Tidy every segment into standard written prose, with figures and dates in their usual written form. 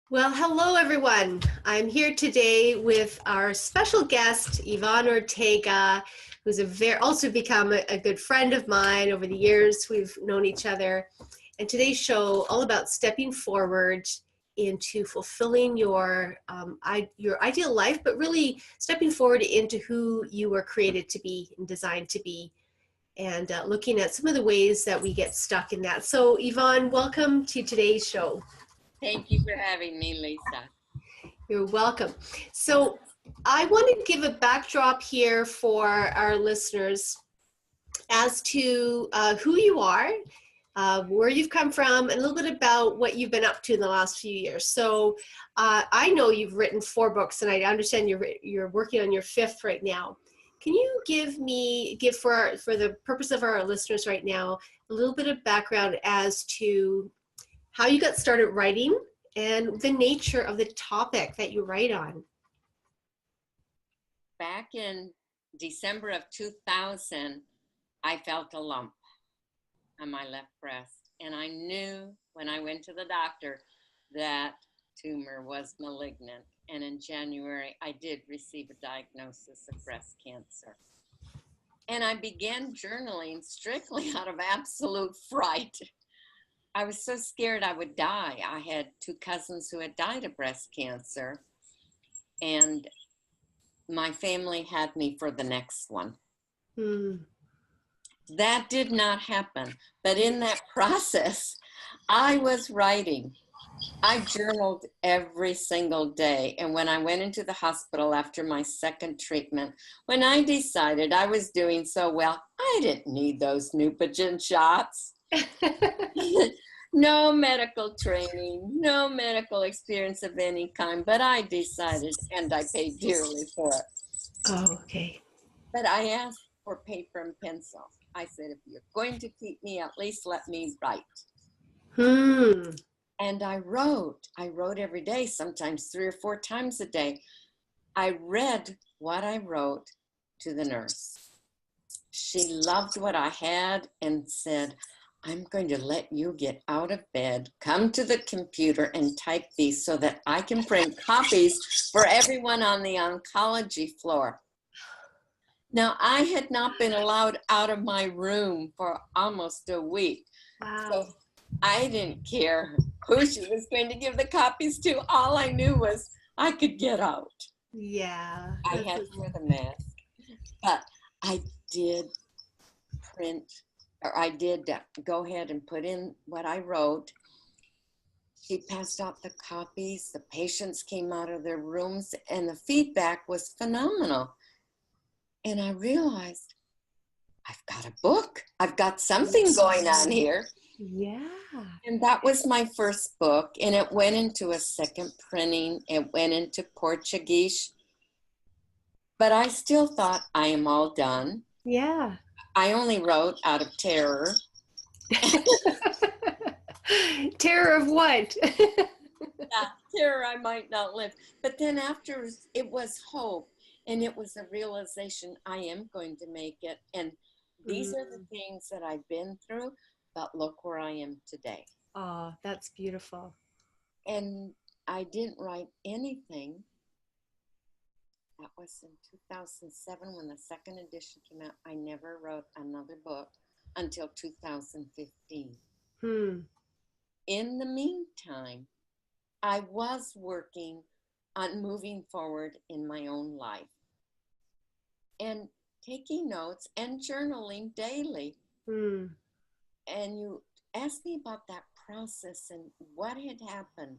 Well, hello everyone. I'm here today with our special guest, Yvonne Ortega, who's also become a good friend of mine over the years. We've known each other. And today's show all about stepping forward into fulfilling your ideal life, but really stepping forward into who you were created to be and designed to be, and looking at some of the ways that we get stuck in that. So, Yvonne, welcome to today's show. Thank you for having me, Lisa. You're welcome. So I wanted to give a backdrop here for our listeners as to who you are, where you've come from, and a little bit about what you've been up to in the last few years. So I know you've written 4 books, and I understand you're working on your 5th right now. Can you give for the purpose of our listeners right now a little bit of background as to how you got started writing and the nature of the topic that you write on? Back in December of 2000, I felt a lump on my left breast. And I knew when I went to the doctor that tumor was malignant. And in January, I did receive a diagnosis of breast cancer. And I began journaling strictly out of absolute fright. I was so scared I would die. I had 2 cousins who had died of breast cancer, and my family had me for the next one. That did not happen. But in that process, I was writing. I journaled every single day. And when I went into the hospital after my 2nd treatment, when I decided I was doing so well, I didn't need those Neupogen shots. No medical training, no medical experience of any kind, but I decided, and I paid dearly for it. Oh, okay. But I asked for paper and pencil. I said, if you're going to keep me, at least let me write. And I wrote every day, sometimes 3 or 4 times a day. I read what I wrote to the nurse. She loved what I had and said, I'm going to let you get out of bed, come to the computer and type these so that I can print copies for everyone on the oncology floor. Now, I had not been allowed out of my room for almost a week. Wow. So I didn't care who she was going to give the copies to. All I knew was I could get out. Yeah. I had to wear the mask. But I did print, or I did go ahead and put in what I wrote. She passed out the copies. The patients came out of their rooms, and the feedback was phenomenal. And I realized, I've got a book. I've got something going on here. Yeah. And that was my first book, and it went into a 2nd printing. It went into Portuguese. But I still thought, I am all done. Yeah. I only wrote out of terror. Terror of what? Yeah, terror I might not live. But then after, it was hope, and it was a realization I am going to make it. And these are the things that I've been through, but look where I am today. Oh, that's beautiful. And I didn't write anything. That was in 2007 when the 2nd edition came out. I never wrote another book until 2015. In the meantime, I was working on moving forward in my own life and taking notes and journaling daily. And you asked me about that process and what had happened.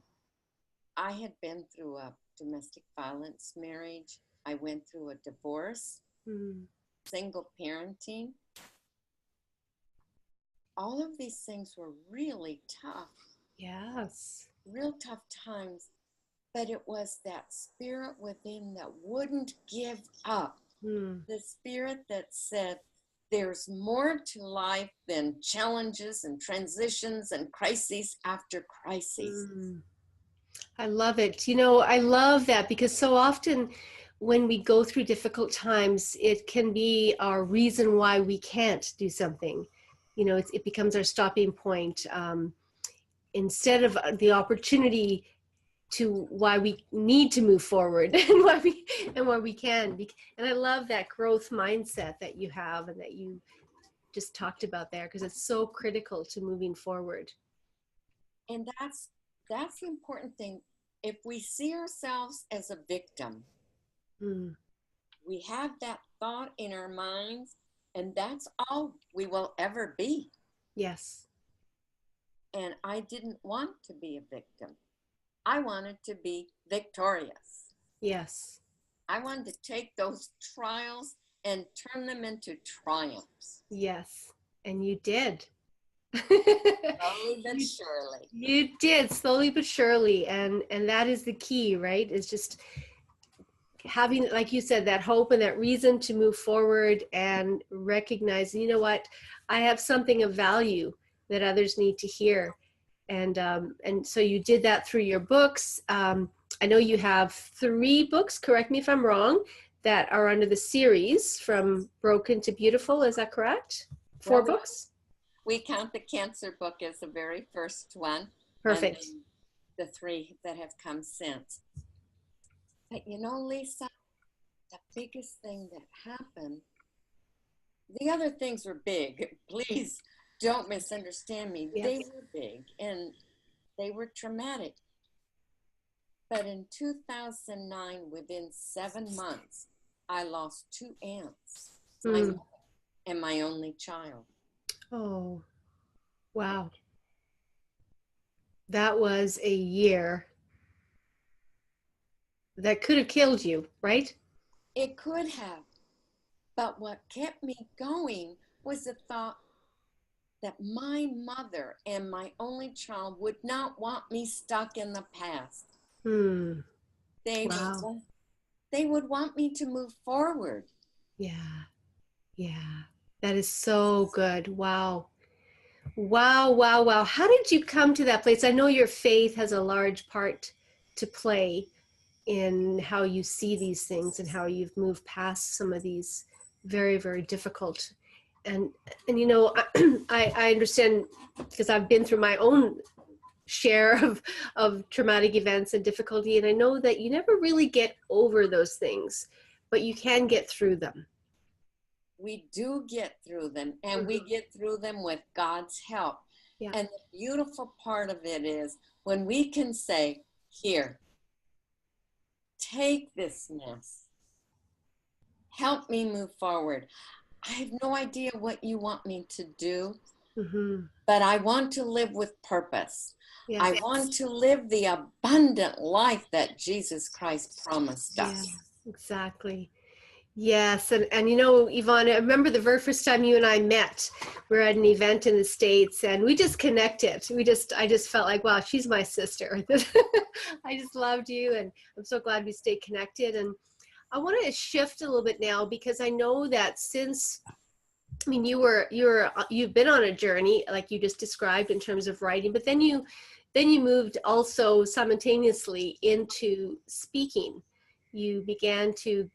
I had been through a domestic violence marriage. I went through a divorce, single parenting. All of these things were really tough. Yes. Real tough times. But it was that spirit within that wouldn't give up. The spirit that said, there's more to life than challenges and transitions and crises after crises. I love it. You know, I love that because so often when we go through difficult times, it can be our reason why we can't do something. You know, it becomes our stopping point. Instead of the opportunity to why we need to move forward and why we can. And I love that growth mindset that you have and that you just talked about there, because it's so critical to moving forward. And that's the important thing. If we see ourselves as a victim, we have that thought in our minds, and that's all we will ever be. Yes. And I didn't want to be a victim. I wanted to be victorious. Yes. I wanted to take those trials and turn them into triumphs. Yes. And you did. Slowly but surely. You did, slowly but surely. And that is the key, right? It's just having, like you said, that hope and that reason to move forward and recognize, you know what, I have something of value that others need to hear. And so you did that through your books. I know you have 3 books, correct me if I'm wrong, that are under the series From Broken to Beautiful. Is that correct? 4 books? We count the cancer book as the very first one. Perfect. And the 3 that have come since. But you know, Lisa, the biggest thing that happened, the other things were big. Please don't misunderstand me. Yes. They were big and they were traumatic. But in 2009, within 7 months, I lost 2 aunts, my mother and my only child. Oh, wow. That was a year that could have killed you, right? It could have. But what kept me going was the thought that my mother and my only child would not want me stuck in the past. Wow. They would want me to move forward. Yeah. Yeah. That is so good. Wow. Wow, wow, wow. How did you come to that place? I know your faith has a large part to play in how you see these things and how you've moved past some of these very, very difficult. And you know, I understand, because I've been through my own share of traumatic events and difficulty, and I know that you never really get over those things, but you can get through them. We do get through them, and we get through them with God's help. Yeah. And the beautiful part of it is when we can say, here, take this mess, help me move forward. I have no idea what you want me to do, but I want to live with purpose. Yes. I want to live the abundant life that Jesus Christ promised us. Yeah, exactly. Yes, and you know, Yvonne, I remember the very first time you and I met. We were at an event in the States, and we just connected. I just felt like, wow, she's my sister. I just loved you, and I'm so glad we stayed connected. And I want to shift a little bit now, because I know that since, I mean, you've been on a journey like you just described in terms of writing, but then you moved also simultaneously into speaking. You began to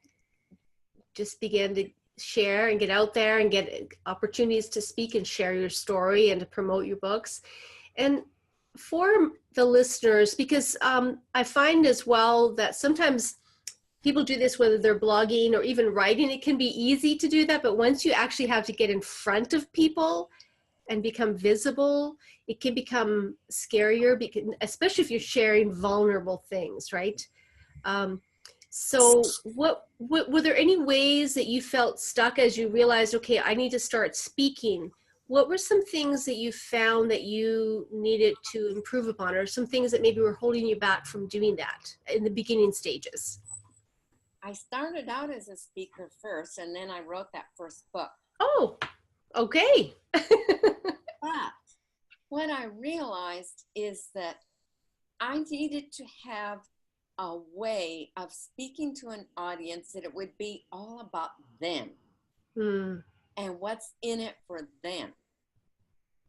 share and get out there and get opportunities to speak and share your story and to promote your books. And for the listeners, because I find as well that sometimes people do this, whether they're blogging or even writing, it can be easy to do that. But once you actually have to get in front of people and become visible, it can become scarier, because, especially if you're sharing vulnerable things, right? So were there any ways that you felt stuck as you realized, okay, I need to start speaking? What were some things that you found that you needed to improve upon, or some things that maybe were holding you back from doing that in the beginning stages? I started out as a speaker first, and then I wrote that first book. Oh, okay. But what I realized is that I needed to have a way of speaking to an audience that it would be all about them and what's in it for them.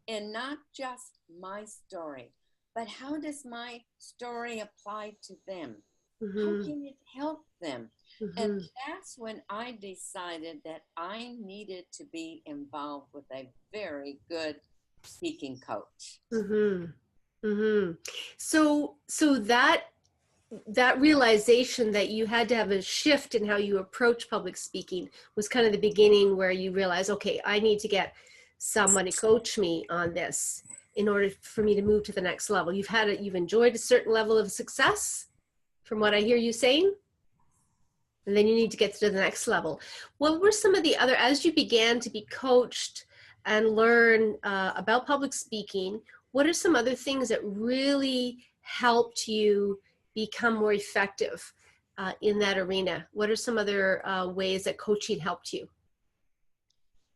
And not just my story, but how does my story apply to them? How can it help them? And that's when I decided that I needed to be involved with a very good speaking coach. So that that realization that you had to have a shift in how you approach public speaking was kind of the beginning where you realize, okay, I need to get someone to coach me on this in order for me to move to the next level. You've enjoyed a certain level of success from what I hear you saying, and then you need to get to the next level. What were some of the other, as you began to be coached and learn about public speaking, what are some other things that really helped you become more effective in that arena? What are some other ways that coaching helped you?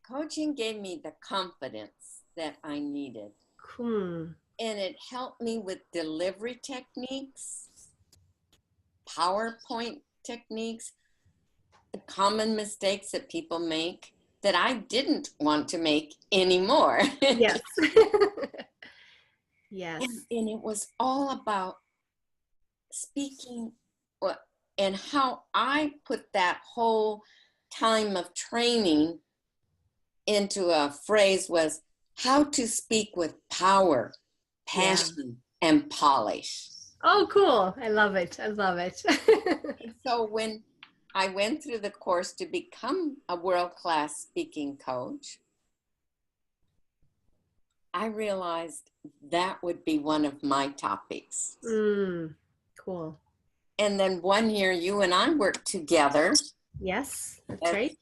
Coaching gave me the confidence that I needed. And it helped me with delivery techniques, PowerPoint techniques, the common mistakes that people make that I didn't want to make anymore. Yes. Yes. And it was all about speaking, and how I put that whole time of training into a phrase was how to speak with power, passion, and polish. Oh, cool. I love it. I love it. So when I went through the course to become a world-class speaking coach, I realized that would be one of my topics. Cool. And then one year you and I worked together. Yes, that's right.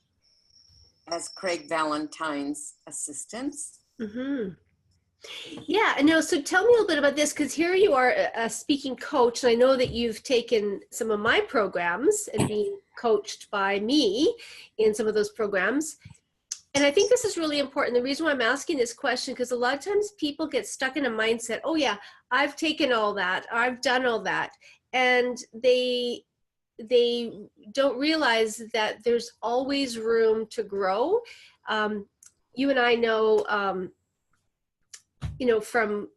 As Craig Valentine's assistants. Yeah, no, so tell me a little bit about this, because here you are a speaking coach, and I know that you've taken some of my programs and being coached by me in some of those programs. And I think this is really important. The reason why I'm asking this question, because a lot of times people get stuck in a mindset, oh yeah, I've taken all that, I've done all that. And they don't realize that there's always room to grow. You and I know, from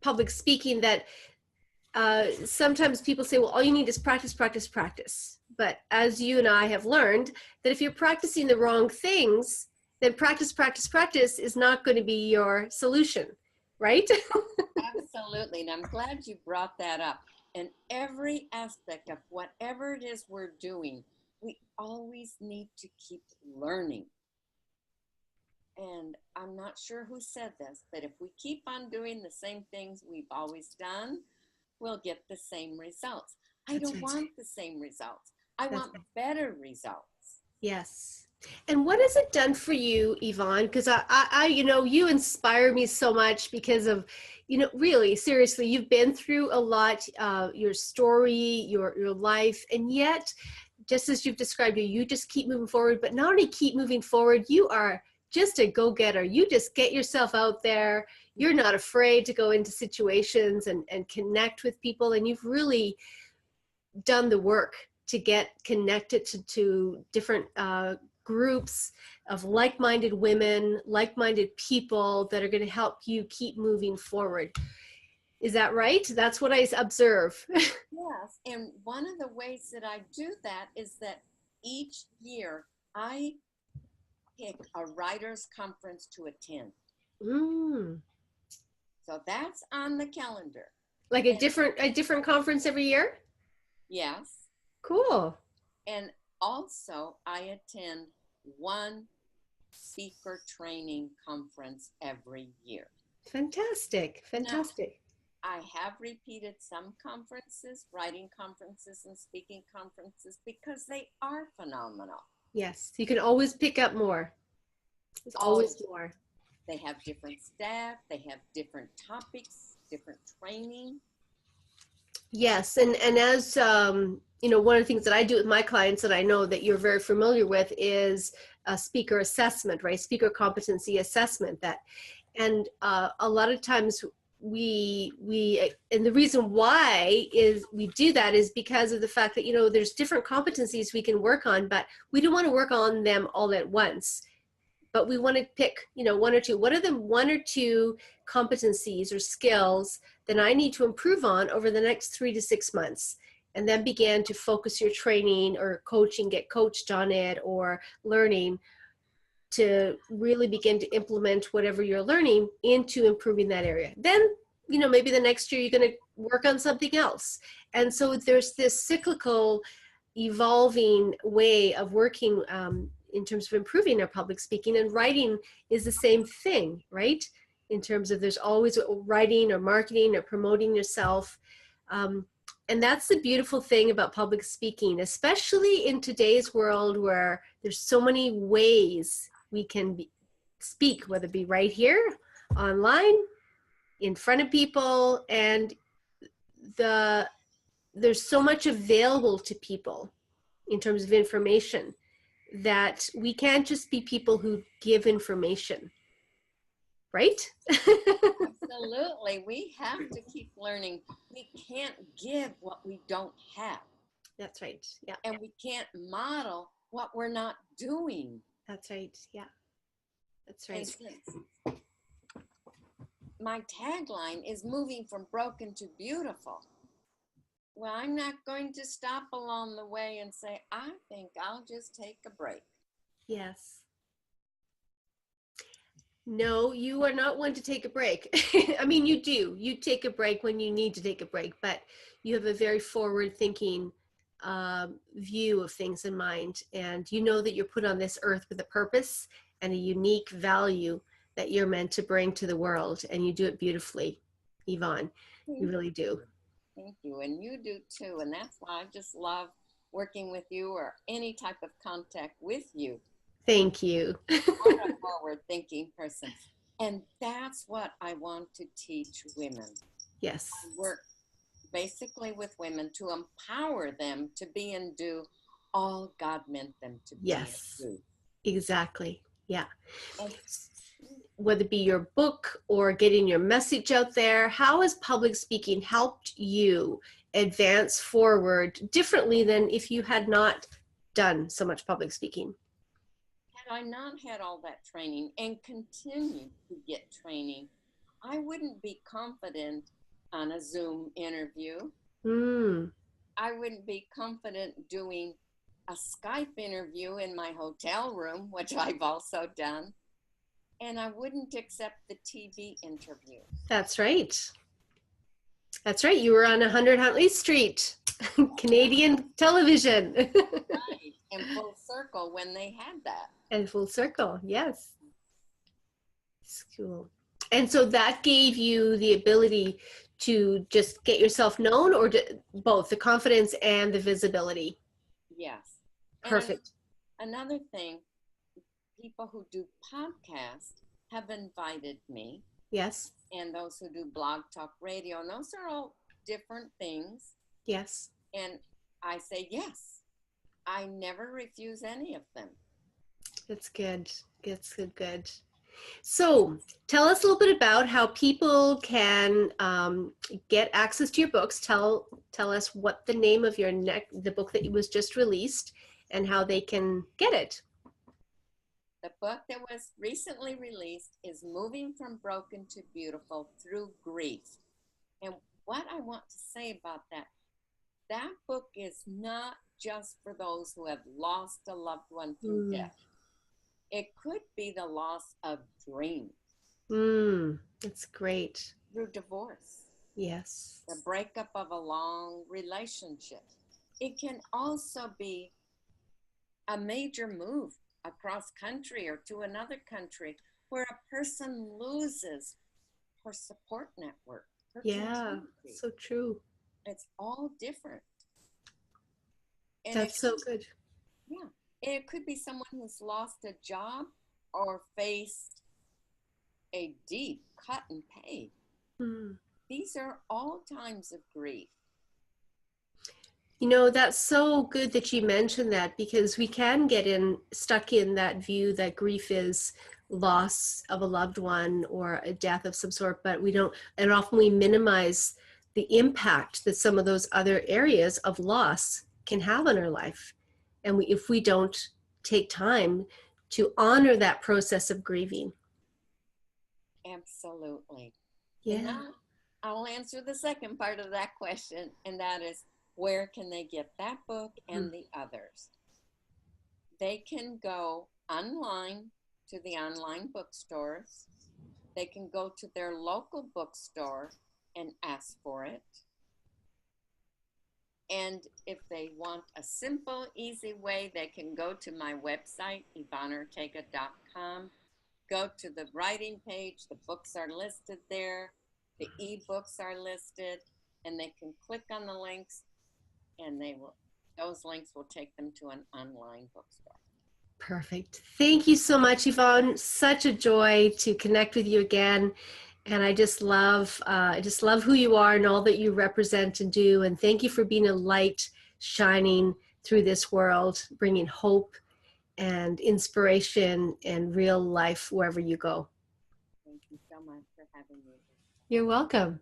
public speaking that sometimes people say, well, all you need is practice, practice, practice. But as you and I have learned, that if you're practicing the wrong things, then practice, practice, practice is not going to be your solution, right? Absolutely. And I'm glad you brought that up. In every aspect of whatever it is we're doing, we always need to keep learning. And I'm not sure who said this, but if we keep on doing the same things we've always done, we'll get the same results. I don't want the same results. I want better results. Yes. And what has it done for you, Yvonne? Because I you inspire me so much because of, really, seriously, you've been through a lot, your story, your life, and yet, just as you've described it, you just keep moving forward. But not only keep moving forward, you are just a go-getter. You just get yourself out there. You're not afraid to go into situations and connect with people. And you've really done the work to get connected to different groups of like-minded women, like-minded people that are going to help you keep moving forward. Is that right? That's what I observe. Yes. And one of the ways that I do that is that each year I pick a writers' conference to attend. So that's on the calendar. Like a different conference every year? Yes. Cool. And also I attend one speaker training conference every year. Fantastic. Fantastic. Now, I have repeated some conferences, writing conferences and speaking conferences, because they are phenomenal. Yes, you can always pick up more. There's always more. They have different staff, they have different topics, different training. Yes, and as one of the things that I do with my clients that I know that you're very familiar with is a speaker assessment, right? Speaker competency assessment. And a lot of times and the reason why is we do that is because of the fact that there's different competencies we can work on, but we don't want to work on them all at once. But we want to pick, one or two. What are the one or two competencies or skills that I need to improve on over the next 3 to 6 months? And then begin to focus your training or coaching, get coached on it, or learning to really begin to implement whatever you're learning into improving that area. Then maybe the next year you're going to work on something else. And so there's this cyclical evolving way of working in terms of improving our public speaking, and writing is the same thing, right? In terms of there's always writing or marketing or promoting yourself. And that's the beautiful thing about public speaking, especially in today's world where there's so many ways we can speak, whether it be right here, online, in front of people, and there's so much available to people in terms of information that we can't just be people who give information, right? Absolutely. We have to keep learning. We can't give what we don't have. That's right. Yeah. And we can't model what we're not doing. That's right. Yeah. That's right. And my tagline is moving from broken to beautiful. Well, I'm not going to stop along the way and say, I think I'll just take a break. Yes. No, you are not one to take a break. I mean, you do. You take a break when you need to take a break, but you have a very forward-thinking view of things in mind. And you know that you're put on this earth with a purpose and a unique value that you're meant to bring to the world. And you do it beautifully, Yvonne. You really do. Thank you. And you do too. And that's why I just love working with you or any type of contact with you. Thank you. I'm a forward-thinking person. And that's what I want to teach women. Yes. I work basically with women to empower them to be and do all God meant them to be. Yes. And do. Exactly. Yeah. And whether it be your book or getting your message out there, how has public speaking helped you advance forward differently than if you had not done so much public speaking? Had I not had all that training and continue to get training, I wouldn't be confident on a Zoom interview. I wouldn't be confident doing a Skype interview in my hotel room, which I've also done. And I wouldn't accept the TV interview. That's right. That's right. You were on 100 Huntley Street, Canadian television. Right. And Full Circle when they had that. And Full Circle, yes. It's cool. And so that gave you the ability to just get yourself known, or both the confidence and the visibility? Yes. Perfect. And another thing, people who do podcasts have invited me. Yes. And those who do blog talk radio, and those are all different things. Yes. And I say yes. I never refuse any of them. That's good. That's good. So tell us a little bit about how people can get access to your books. Tell us what the name of the book that was just released and how they can get it. The book that was recently released is Moving from Broken to Beautiful Through Grief. And what I want to say about that book is not just for those who have lost a loved one through death. It could be the loss of dreams. That's great. Through divorce. Yes. The breakup of a long relationship. It can also be a major move across country or to another country where a person loses her support network. Yeah, so true. It's all different. And that's so good. Yeah. It could be someone who's lost a job or faced a deep cut and pay. These are all times of grief. You know, that's so good that you mentioned that, because we can get stuck in that view that grief is loss of a loved one or a death of some sort, but we don't, and often we minimize the impact that some of those other areas of loss can have on our life. And if we don't take time to honor that process of grieving. Absolutely. Yeah. And now I'll answer the second part of that question, and that is, where can they get that book and the others? They can go online to the online bookstores. They can go to their local bookstore, and ask for it. And if they want a simple, easy way, they can go to my website, YvonneOrtega.com. Go to the writing page. The books are listed there. The ebooks are listed, and they can click on the links, and those links will take them to an online bookstore. Perfect. Thank you so much, Yvonne. Such a joy to connect with you again. And I just love who you are and all that you represent and do. And thank you for being a light shining through this world, bringing hope and inspiration and real life wherever you go. Thank you so much for having me. You're welcome.